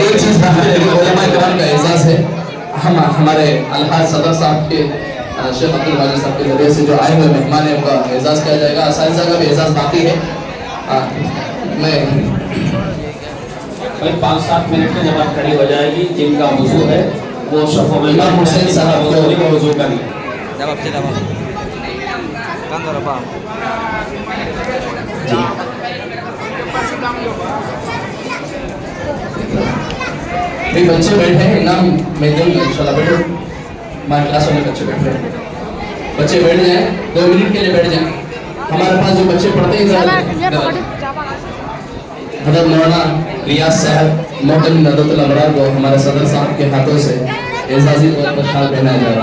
एक चीज़ उलमा इकराम का एजाज़ है, हम हमारे अलहाज सदर साहब के शेख अब्दुल वाजिद साहब के जरिए से जो आए हुए मेहमान हैं उनका एजाज़ किया जाएगा। असातिज़ा का भी एजाज़ बाकी है। मैं भाई 5-7 मिनट में जमात खड़ी हो जाएगी। जिनका वुजू है वो शफ़ो में इमाम हुसैन साहब को वुजू करें। भी बच्चे बैठे हैं, इनाम मैं दूंगा इंशाल्लाह। बैठो, हमारे क्लास वाले बच्चे बैठ रहे हैं, बच्चे बैठ जाएं, 2 मिनट के लिए बैठ जाएं। हमारे पास जो बच्चे पढ़ते हैं हज़रत मौलाना रियाज साहब मोहतरम नदरतुल अबरार को हमारे सदर साहब के हाथों से एजाज़ी तौर पर शाल पहनाया जा रहा है।